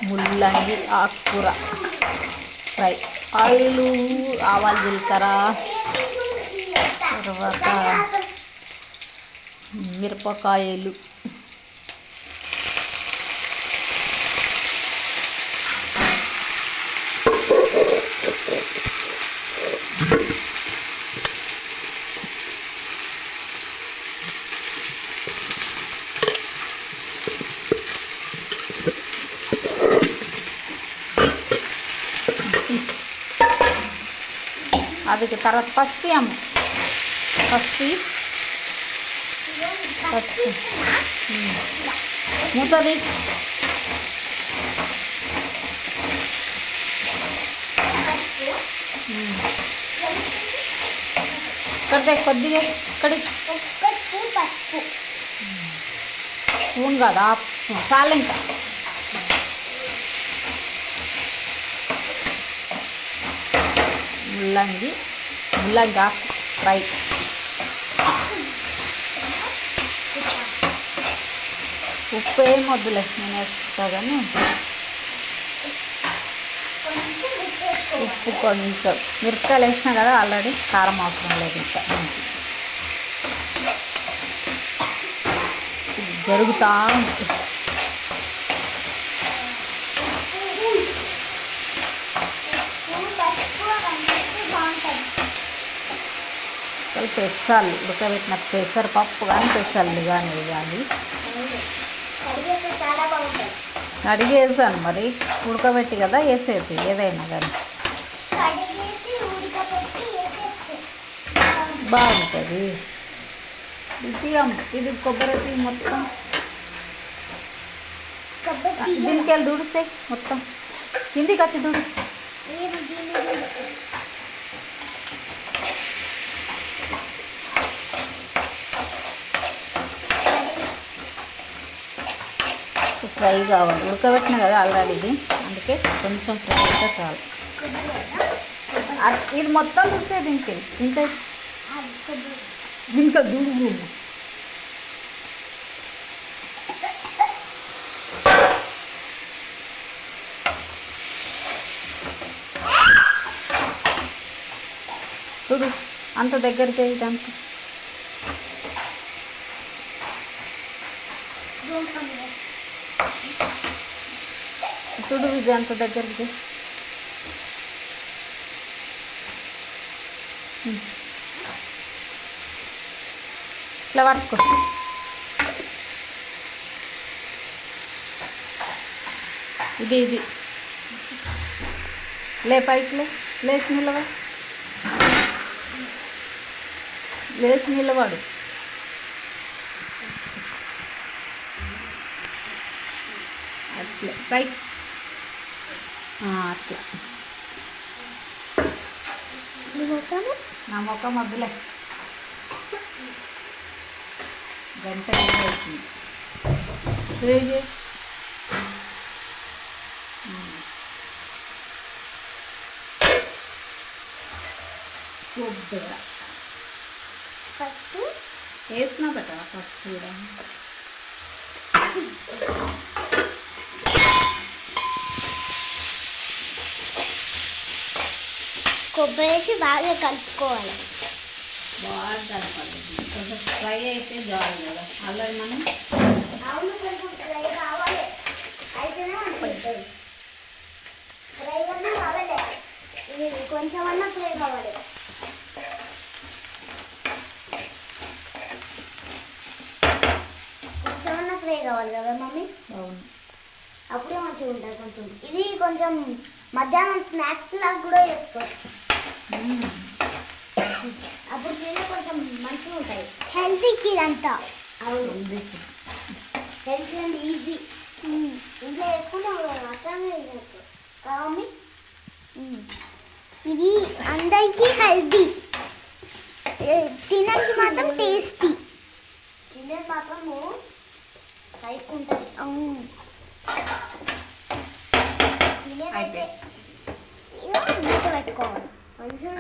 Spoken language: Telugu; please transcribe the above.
ముల్లంగి ఆకుకూర ఫ్రై. ఆయిలు, ఆవాలు, జీలకర్ర, తర్వాత మిరపకాయలు, అది తర్వాత పసుపు అమ్మ, పసుపు మూతది. ఇక్కడ కొద్దిగా ఇక్కడి స్పూన్ కదా, చాలు ఇంకా. ముల్లంగి ఆకు ఫ్రై. ఉప్పు ఏం వద్దులే, నేను వేస్తా కానీ ఉప్పు కొంచెం. మిరపకాయలు వేసినా కదా ఆల్రెడీ, కారం అవసరం లేదు ఇంకా. జరుగుతూ ఉంటుంది. పెసర్లు ఉడకబెట్టిన పెసరపప్పు కానీ పెసర్లు కానీ వేయాలి. అడిగి వేసాను మరి, ఉడకబెట్టి కదా వేసేది ఏదైనా కానీ బాగుంటుంది. ఇది కొబ్బరి మొత్తం దీనికి వెళ్ళి దుడిస్తాయి మొత్తం, కిందికి వచ్చి దుడి. ఫ్రై కావాలి, ఉడకబెట్టిన కదా ఆల్రెడీ ఇది, అందుకే కొంచెం ఫ్రై అయితే చాలు. ఇది మొత్తం చూసే దీనికి ఇంకా ఇంకా దూడు. చూడు అంత దగ్గరికి ఇదంతా చూడు, ఇది అంత దగ్గరికి. ఇట్లా పట్టుకో. ఇది లే పైకి లేచి నిలబడు, లేచి నిలబడు. అట్లా పైకి, అట్లా. నా ముఖం వద్దులే, గంట వేసింది. కొద్దిగా ఫస్ట్ వేసినా బట ఫస్ట్ కూడా కొబ్బరి వేసి బాగా కలుపుకోవాలి. బాగా కలపాలి, కొంచెం ఫ్రై అయితే చాలు కదా. అలాగే మనం కొంచెం ఫ్రై కావాలి, అయితేనే ఉంటుంది. ఫ్రై అన్నా కావాలి, ఇది కొంచెం అన్నా ఫ్రై కావాలి. కొంచెం అన్నా ఫ్రై కావాలి కదా మమ్మీ. అవును, అప్పుడే మంచిగా ఉంటుంది. కొంచెం ఇది కొంచెం మధ్యాహ్నం స్నాక్స్ లాగా కూడా చేసుకోవచ్చు. అప్పుడు తినే కొంచెం మంచిగా ఉంటాయి, హెల్తీకి ఇదంతా. అవును, హెల్తీ అండ్ ఈజీ. ఇంట్లో వేసుకుంటే అట్లనే కావాలి. ఇది అందరికీ హెల్తీ, తినడానికి మాత్రం టేస్టీ. తినేది మాత్రము టైప్ ఉంటుంది. అవును, తినేది అయితే పెట్టుకోవాలి కొంచెం.